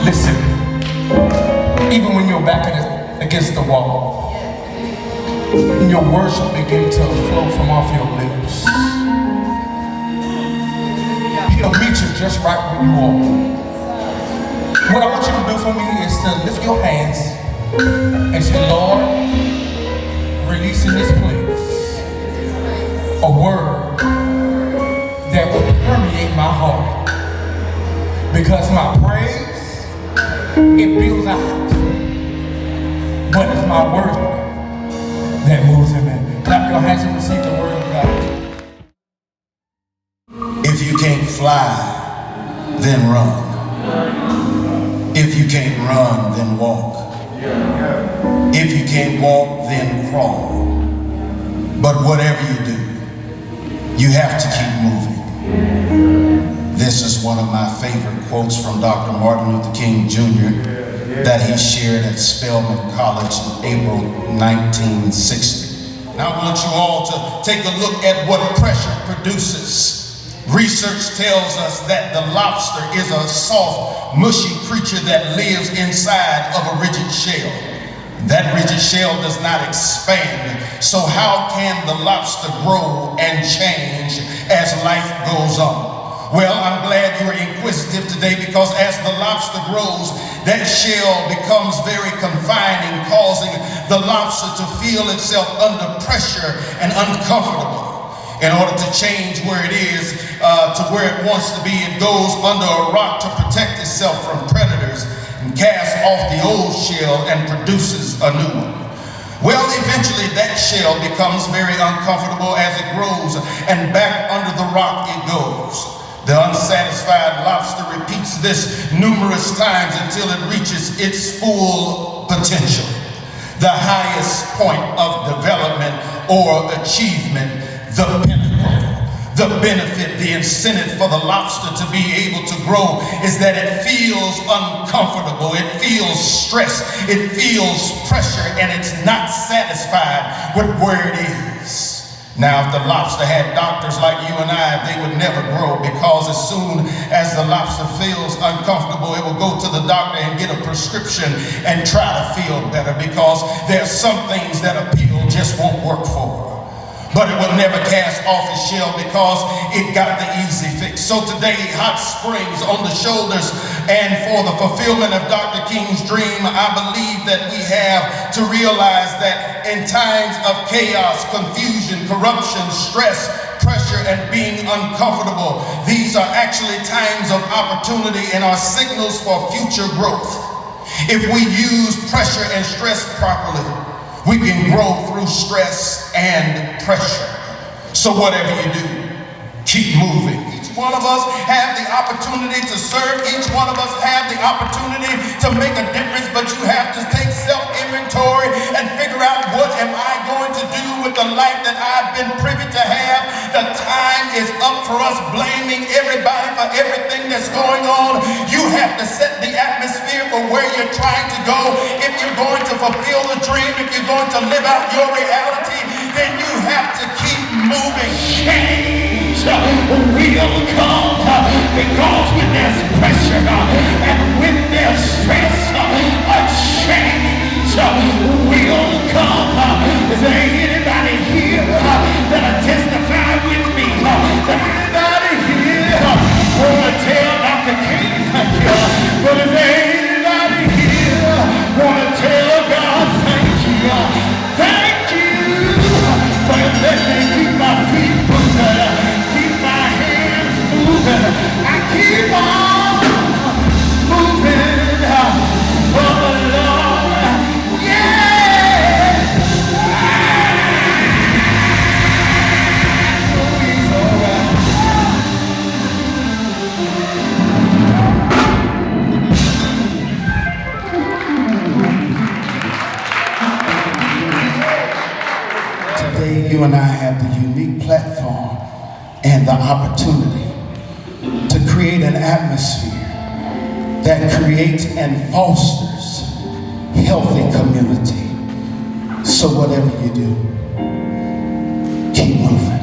Listen, even when you're back against the wall, and your worship begin to flow from off your lips, He'll meet you just right where you are. What I want you to do for me is to lift your hands and say, Lord, release in this place a word that will permeate my heart. Because my praise, it builds a house, but it's my word that moves him in. Clap your hands and receive the word of God. If you can't fly, then run. If you can't run, then walk. If you can't walk, then crawl. But whatever you do, you have to keep moving. This is one of my favorite quotes from Dr. Martin Luther King Jr. that he shared at Spelman College in April 1960. Now I want you all to take a look at what pressure produces. Research tells us that the lobster is a soft, mushy creature that lives inside of a rigid shell. That rigid shell does not expand. So how can the lobster grow and change as life goes on? Well, I'm glad you're inquisitive today, because as the lobster grows, that shell becomes very confining, causing the lobster to feel itself under pressure and uncomfortable. In order to change where it is to where it wants to be, it goes under a rock to protect itself from predators and casts off the old shell and produces a new one. Well, eventually that shell becomes very uncomfortable as it grows, and back under the rock it goes. The unsatisfied lobster repeats this numerous times until it reaches its full potential. The highest point of development or achievement, the pinnacle, the benefit, the incentive for the lobster to be able to grow is that it feels uncomfortable, it feels stress, it feels pressure, and it's not satisfied with where it is. Now, if the lobster had doctors like you and I, they would never grow, because as soon as the lobster feels uncomfortable, it will go to the doctor and get a prescription and try to feel better, because there's some things that a pill just won't work for. But it will never cast off its shell, because it got the easy fix. So today, hot springs on the shoulders, and for the fulfillment of Dr. King's dream, I believe that we have to realize that in times of chaos, confusion, corruption, stress, pressure, and being uncomfortable, these are actually times of opportunity and are signals for future growth. If we use pressure and stress properly, we can grow through stress and pressure. So whatever you do, keep moving. Each one of us have the opportunity to serve. Each one of us have the opportunity to make a difference, but you have to take self-inventory and figure out, what am I going to do with the life that I've been privy to have? The time is up for us blaming everybody for everything that's going on. You have to set the atmosphere for where you're trying to go. If you're going to fulfill the dream, if you're going to live out your reality, then you have to keep moving. Change will come, because when there's pressure and when there's stress, a change will come. Is there anybody here that'll testify with me? Anybody here wanna tell Dr. King thank you? But is there anybody here wanna tell God thank you? Thank you for letting me keep my feet moving, keep my hands moving. I keep on moving for the Lord. Yeah! He's alright. Today, you and I have the unique platform and the opportunity to create an atmosphere that creates and fosters healthy community. So whatever you do, keep moving.